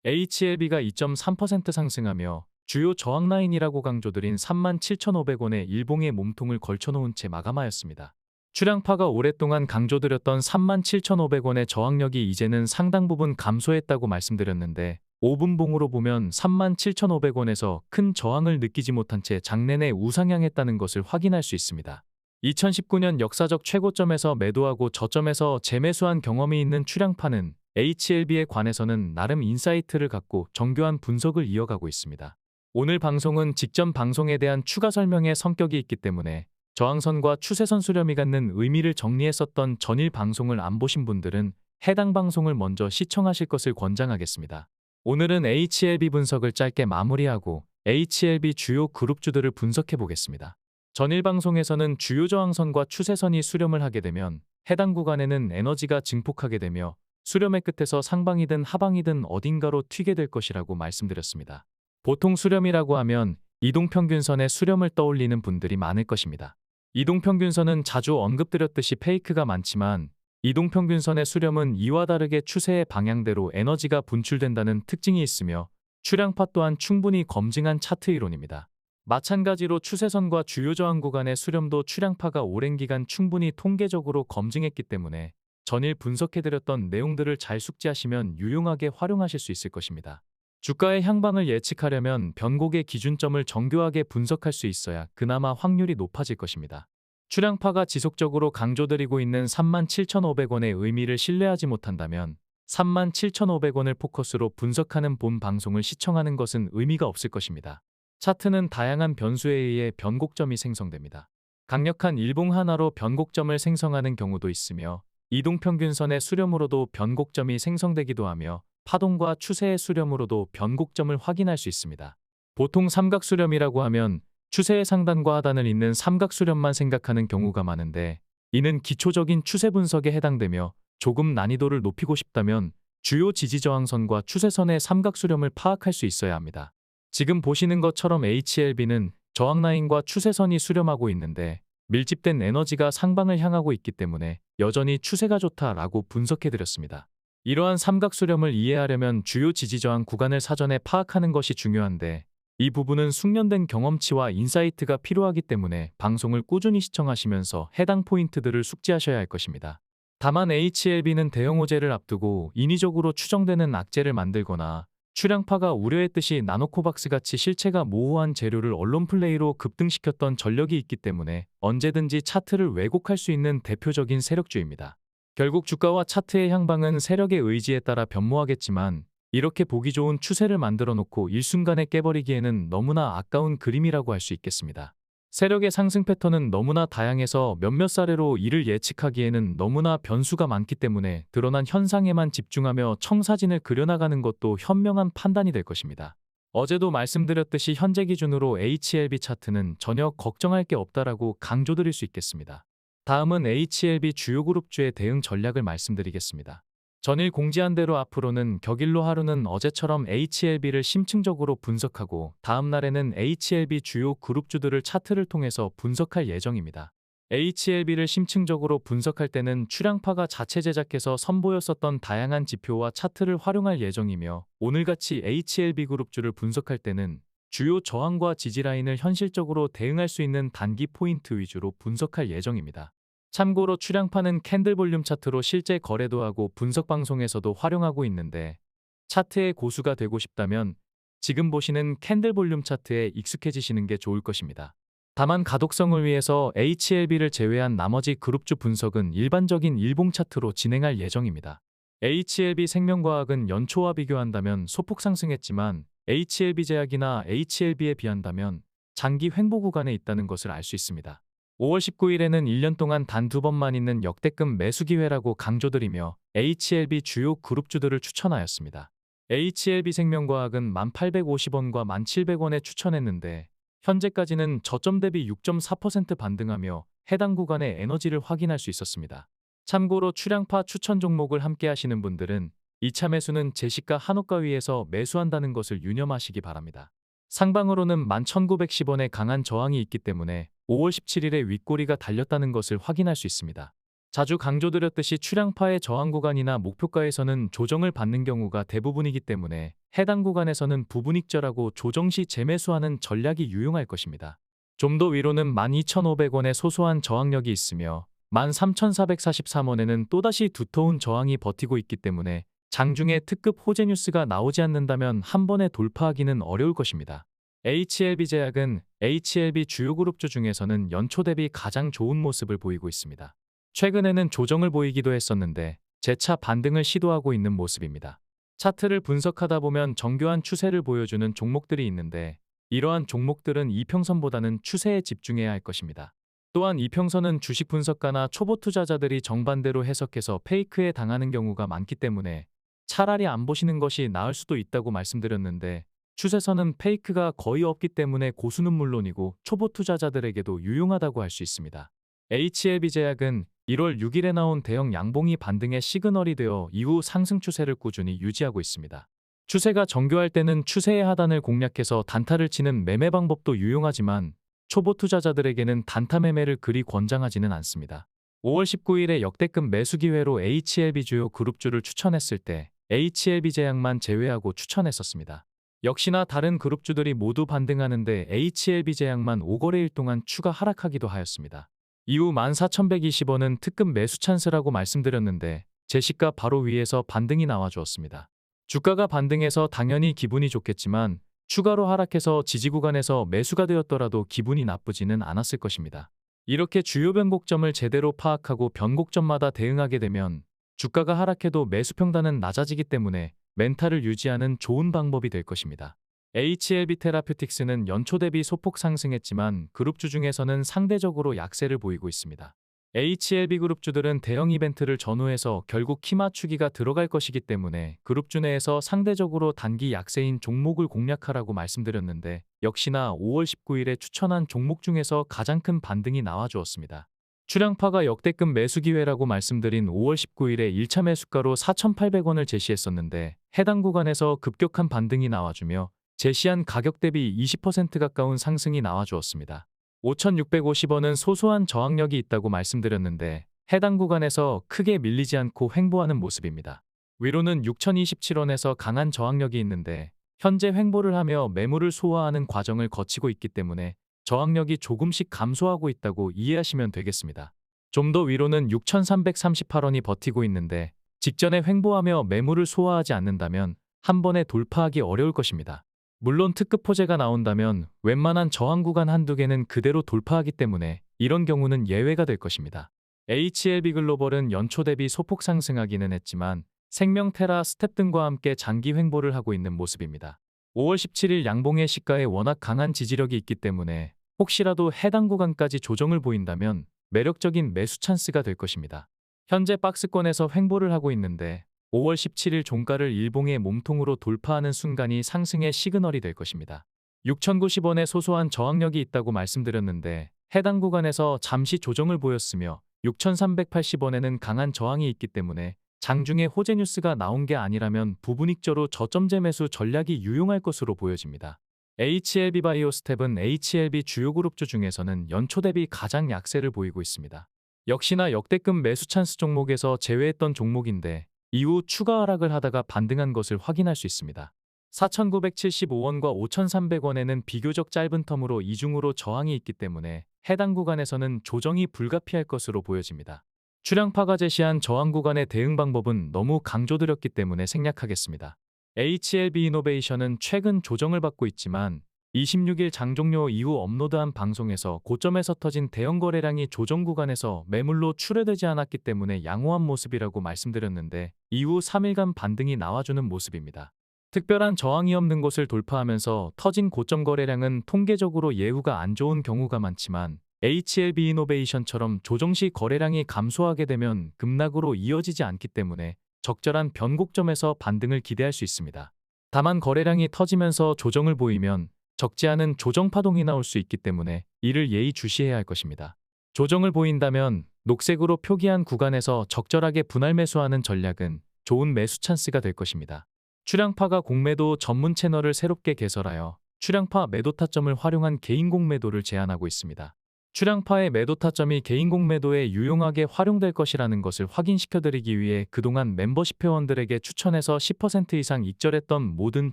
HLB가 2.3% 상승하며 주요 저항 라인이라고 강조드린 37,500원의 일봉의 몸통을 걸쳐놓은 채 마감하였습니다. 출향파가 오랫동안 강조드렸던 37,500원의 저항력이 이제는 상당 부분 감소했다고 말씀드렸는데 5분봉으로 보면 37,500원에서 큰 저항을 느끼지 못한 채 장내내 우상향했다는 것을 확인할 수 있습니다. 2019년 역사적 최고점에서 매도하고 저점에서 재매수한 경험이 있는 출향파는 HLB에 관해서는 나름 인사이트를 갖고 정교한 분석을 이어가고 있습니다. 오늘 방송은 직전 방송에 대한 추가 설명의 성격이 있기 때문에 저항선과 추세선 수렴이 갖는 의미를 정리했었던 전일 방송을 안 보신 분들은 해당 방송을 먼저 시청하실 것을 권장하겠습니다. 오늘은 HLB 분석을 짧게 마무리하고 HLB 주요 그룹주들을 분석해 보겠습니다. 전일 방송에서는 주요 저항선과 추세선이 수렴을 하게 되면 해당 구간에는 에너지가 증폭하게 되며 수렴의 끝에서 상방이든 하방이든 어딘가로 튀게 될 것이라고 말씀드렸습니다. 보통 수렴이라고 하면 이동평균선의 수렴을 떠올리는 분들이 많을 것입니다. 이동평균선은 자주 언급드렸듯이 페이크가 많지만 이동평균선의 수렴은 이와 다르게 추세의 방향대로 에너지가 분출된다는 특징이 있으며 출향파 또한 충분히 검증한 차트 이론입니다. 마찬가지로 추세선과 주요 저항 구간의 수렴도 출향파가 오랜 기간 충분히 통계적으로 검증했기 때문에 전일 분석해드렸던 내용들을 잘 숙지하시면 유용하게 활용하실 수 있을 것입니다. 주가의 향방을 예측하려면 변곡의 기준점을 정교하게 분석할 수 있어야 그나마 확률이 높아질 것입니다. 출향파가 지속적으로 강조드리고 있는 37,500원의 의미를 신뢰하지 못한다면 37,500원을 포커스로 분석하는 본 방송을 시청하는 것은 의미가 없을 것입니다. 차트는 다양한 변수에 의해 변곡점이 생성됩니다. 강력한 일봉 하나로 변곡점을 생성하는 경우도 있으며 이동평균선의 수렴으로도 변곡점이 생성되기도 하며 파동과 추세의 수렴으로도 변곡점을 확인할 수 있습니다. 보통 삼각수렴이라고 하면 추세의 상단과 하단을 잇는 삼각수렴만 생각하는 경우가 많은데 이는 기초적인 추세 분석에 해당되며 조금 난이도를 높이고 싶다면 주요 지지저항선과 추세선의 삼각수렴을 파악할 수 있어야 합니다. 지금 보시는 것처럼 HLB는 저항라인과 추세선이 수렴하고 있는데 밀집된 에너지가 상방을 향하고 있기 때문에 여전히 추세가 좋다라고 분석해드렸습니다. 이러한 삼각수렴을 이해하려면 주요 지지저항 구간을 사전에 파악하는 것이 중요한데 이 부분은 숙련된 경험치와 인사이트가 필요하기 때문에 방송을 꾸준히 시청하시면서 해당 포인트들을 숙지하셔야 할 것입니다. 다만 HLB는 대형 호재를 앞두고 인위적으로 추정되는 악재를 만들거나 출향파가 우려했듯이 나노코박스같이 실체가 모호한 재료를 언론 플레이로 급등시켰던 전력이 있기 때문에 언제든지 차트를 왜곡할 수 있는 대표적인 세력주입니다. 결국 주가와 차트의 향방은 세력의 의지에 따라 변모하겠지만 이렇게 보기 좋은 추세를 만들어 놓고 일순간에 깨버리기에는 너무나 아까운 그림이라고 할 수 있겠습니다. 세력의 상승 패턴은 너무나 다양해서 몇몇 사례로 이를 예측하기에는 너무나 변수가 많기 때문에 드러난 현상에만 집중하며 청사진을 그려나가는 것도 현명한 판단이 될 것입니다. 어제도 말씀드렸듯이 현재 기준으로 HLB 차트는 전혀 걱정할 게 없다라고 강조드릴 수 있겠습니다. 다음은 HLB 주요 그룹주의 대응 전략을 말씀드리겠습니다. 전일 공지한 대로 앞으로는 격일로 하루는 어제처럼 HLB를 심층적으로 분석하고 다음 날에는 HLB 주요 그룹주들을 차트를 통해서 분석할 예정입니다. HLB를 심층적으로 분석할 때는 출향파가 자체 제작해서 선보였었던 다양한 지표와 차트를 활용할 예정이며 오늘같이 HLB 그룹주를 분석할 때는 주요 저항과 지지 라인을 현실적으로 대응할 수 있는 단기 포인트 위주로 분석할 예정입니다. 참고로 출향파는 캔들 볼륨 차트로 실제 거래도 하고 분석 방송에서도 활용하고 있는데 차트의 고수가 되고 싶다면 지금 보시는 캔들 볼륨 차트에 익숙해지시는 게 좋을 것입니다. 다만 가독성을 위해서 HLB를 제외한 나머지 그룹주 분석은 일반적인 일봉 차트로 진행할 예정입니다. HLB 생명과학은 연초와 비교한다면 소폭 상승했지만 HLB 제약이나 HLB에 비한다면 장기 횡보 구간에 있다는 것을 알 수 있습니다. 5월 19일에는 1년 동안 단 2번만 있는 역대급 매수 기회라고 강조드리며 HLB 주요 그룹주들을 추천하였습니다. HLB 생명과학은 1,850원과 1,700원에 추천했는데 현재까지는 저점 대비 6.4% 반등하며 해당 구간의 에너지를 확인할 수 있었습니다. 참고로 출향파 추천 종목을 함께 하시는 분들은 2차 매수는 제시가 한호가 위에서 매수한다는 것을 유념하시기 바랍니다. 상방으로는 11,910원의 강한 저항이 있기 때문에 5월 17일에 윗꼬리가 달렸다는 것을 확인할 수 있습니다. 자주 강조드렸듯이 출향파의 저항 구간이나 목표가에서는 조정을 받는 경우가 대부분이기 때문에 해당 구간에서는 부분익절하고 조정 시 재매수하는 전략이 유용할 것입니다. 좀 더 위로는 12,500원의 소소한 저항력이 있으며 13,443원에는 또다시 두터운 저항이 버티고 있기 때문에 장중에 특급 호재 뉴스가 나오지 않는다면 한 번에 돌파하기는 어려울 것입니다. HLB제약은 HLB 주요 그룹주 중에서는 연초 대비 가장 좋은 모습을 보이고 있습니다. 최근에는 조정을 보이기도 했었는데 재차 반등을 시도하고 있는 모습입니다. 차트를 분석하다 보면 정교한 추세를 보여주는 종목들이 있는데 이러한 종목들은 이평선보다는 추세에 집중해야 할 것입니다. 또한 이평선은 주식 분석가나 초보 투자자들이 정반대로 해석해서 페이크에 당하는 경우가 많기 때문에 차라리 안 보시는 것이 나을 수도 있다고 말씀드렸는데 추세선은 페이크가 거의 없기 때문에 고수는 물론이고 초보 투자자들에게도 유용하다고 할 수 있습니다. HLB제약은 1월 6일에 나온 대형 양봉이 반등의 시그널이 되어 이후 상승 추세를 꾸준히 유지하고 있습니다. 추세가 정교할 때는 추세의 하단을 공략해서 단타를 치는 매매 방법도 유용하지만 초보 투자자들에게는 단타 매매를 그리 권장하지는 않습니다. 5월 19일에 역대급 매수 기회로 HLB 주요 그룹주를 추천했을 때 HLB제약만 제외하고 추천했었습니다. 역시나 다른 그룹주들이 모두 반등하는데 HLB제약만 5거래일 동안 추가 하락하기도 하였습니다. 이후 14,120원은 특급 매수 찬스라고 말씀드렸는데 제시가 바로 위에서 반등이 나와주었습니다. 주가가 반등해서 당연히 기분이 좋겠지만 추가로 하락해서 지지 구간에서 매수가 되었더라도 기분이 나쁘지는 않았을 것입니다. 이렇게 주요 변곡점을 제대로 파악하고 변곡점마다 대응하게 되면 주가가 하락해도 매수 평단은 낮아지기 때문에 멘탈을 유지하는 좋은 방법이 될 것입니다. HLB 테라퓨틱스는 연초 대비 소폭 상승했지만 그룹주 중에서는 상대적으로 약세를 보이고 있습니다. HLB 그룹주들은 대형 이벤트를 전후해서 결국 키 맞추기가 들어갈 것이기 때문에 그룹주 내에서 상대적으로 단기 약세인 종목을 공략하라고 말씀드렸는데 역시나 5월 19일에 추천한 종목 중에서 가장 큰 반등이 나와주었습니다. 출향파가 역대급 매수 기회라고 말씀드린 5월 19일에 1차 매수가로 4,800원을 제시했었는데 해당 구간에서 급격한 반등이 나와주며 제시한 가격 대비 20% 가까운 상승이 나와주었습니다. 5,650원은 소소한 저항력이 있다고 말씀드렸는데 해당 구간에서 크게 밀리지 않고 횡보하는 모습입니다. 위로는 6,027원에서 강한 저항력이 있는데 현재 횡보를 하며 매물을 소화하는 과정을 거치고 있기 때문에 저항력이 조금씩 감소하고 있다고 이해하시면 되겠습니다. 좀 더 위로는 6,338원이 버티고 있는데 직전에 횡보하며 매물을 소화하지 않는다면 한 번에 돌파하기 어려울 것입니다. 물론 특급 호재가 나온다면 웬만한 저항 구간 한두 개는 그대로 돌파하기 때문에 이런 경우는 예외가 될 것입니다. HLB 글로벌은 연초 대비 소폭 상승하기는 했지만 생명테라, 스텝 등과 함께 장기 횡보를 하고 있는 모습입니다. 5월 17일 양봉의 시가에 워낙 강한 지지력이 있기 때문에 혹시라도 해당 구간까지 조정을 보인다면 매력적인 매수 찬스가 될 것입니다. 현재 박스권에서 횡보를 하고 있는데 5월 17일 종가를 일봉의 몸통으로 돌파하는 순간이 상승의 시그널이 될 것입니다. 6,090원의 소소한 저항력이 있다고 말씀드렸는데 해당 구간에서 잠시 조정을 보였으며 6,380원에는 강한 저항이 있기 때문에 장중에 호재 뉴스가 나온 게 아니라면 부분익저로 저점제 매수 전략이 유용할 것으로 보여집니다. HLB 바이오스텝은 HLB 주요 그룹주 중에서는 연초 대비 가장 약세를 보이고 있습니다. 역시나 역대급 매수 찬스 종목에서 제외했던 종목인데 이후 추가 하락을 하다가 반등한 것을 확인할 수 있습니다. 4,975원과 5,300원에는 비교적 짧은 텀으로 이중으로 저항이 있기 때문에 해당 구간에서는 조정이 불가피할 것으로 보여집니다. 출향파가 제시한 저항 구간의 대응 방법은 너무 강조드렸기 때문에 생략하겠습니다. HLB 이노베이션은 최근 조정을 받고 있지만 26일 장 종료 이후 업로드한 방송에서 고점에서 터진 대형 거래량이 조정 구간에서 매물로 출회되지 않았기 때문에 양호한 모습이라고 말씀드렸는데 이후 3일간 반등이 나와주는 모습입니다. 특별한 저항이 없는 곳을 돌파하면서 터진 고점 거래량은 통계적으로 예후가 안 좋은 경우가 많지만 HLB 이노베이션처럼 조정 시 거래량이 감소하게 되면 급락으로 이어지지 않기 때문에 적절한 변곡점에서 반등을 기대할 수 있습니다. 다만 거래량이 터지면서 조정을 보이면 적지 않은 조정 파동이 나올 수 있기 때문에 이를 예의주시해야 할 것입니다. 조정을 보인다면 녹색으로 표기한 구간에서 적절하게 분할 매수하는 전략은 좋은 매수 찬스가 될 것입니다. 출향파가 공매도 전문 채널을 새롭게 개설하여 출향파 매도 타점을 활용한 개인 공매도를 제안하고 있습니다. 출향파의 매도 타점이 개인공 매도에 유용하게 활용될 것이라는 것을 확인시켜드리기 위해 그동안 멤버십 회원들에게 추천해서 10% 이상 익절했던 모든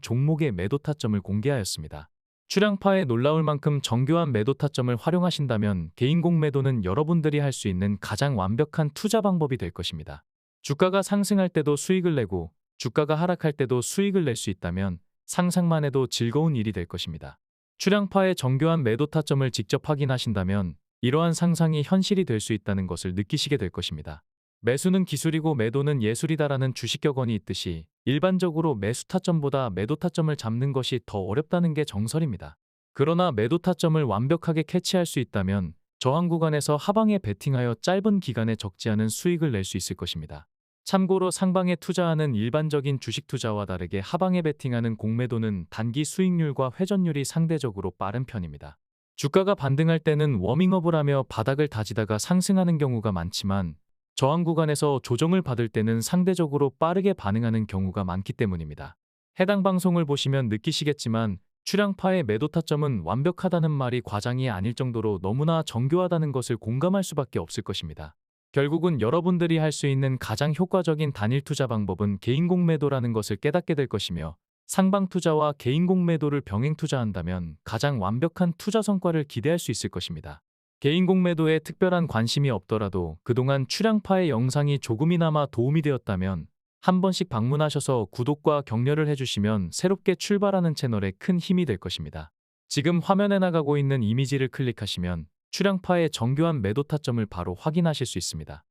종목의 매도 타점을 공개하였습니다. 출향파에 놀라울 만큼 정교한 매도 타점을 활용하신다면 개인공 매도는 여러분들이 할 수 있는 가장 완벽한 투자 방법이 될 것입니다. 주가가 상승할 때도 수익을 내고 주가가 하락할 때도 수익을 낼 수 있다면 상상만 해도 즐거운 일이 될 것입니다. 출향파의 정교한 매도 타점을 직접 확인하신다면 이러한 상상이 현실이 될 수 있다는 것을 느끼시게 될 것입니다. 매수는 기술이고 매도는 예술이다라는 주식 격언이 있듯이 일반적으로 매수 타점보다 매도 타점을 잡는 것이 더 어렵다는 게 정설입니다. 그러나 매도 타점을 완벽하게 캐치할 수 있다면 저항 구간에서 하방에 베팅하여 짧은 기간에 적지 않은 수익을 낼 수 있을 것입니다. 참고로 상방에 투자하는 일반적인 주식 투자와 다르게 하방에 베팅하는 공매도는 단기 수익률과 회전율이 상대적으로 빠른 편입니다. 주가가 반등할 때는 워밍업을 하며 바닥을 다지다가 상승하는 경우가 많지만 저항 구간에서 조정을 받을 때는 상대적으로 빠르게 반응하는 경우가 많기 때문입니다. 해당 방송을 보시면 느끼시겠지만 출향파의 매도 타점은 완벽하다는 말이 과장이 아닐 정도로 너무나 정교하다는 것을 공감할 수밖에 없을 것입니다. 결국은 여러분들이 할 수 있는 가장 효과적인 단일 투자 방법은 개인공 매도라는 것을 깨닫게 될 것이며 상방 투자와 개인공 매도를 병행 투자한다면 가장 완벽한 투자 성과를 기대할 수 있을 것입니다. 개인공 매도에 특별한 관심이 없더라도 그동안 출향파의 영상이 조금이나마 도움이 되었다면 한 번씩 방문하셔서 구독과 격려를 해주시면 새롭게 출발하는 채널에 큰 힘이 될 것입니다. 지금 화면에 나가고 있는 이미지를 클릭하시면 출향파의 정교한 매도 타점을 바로 확인하실 수 있습니다.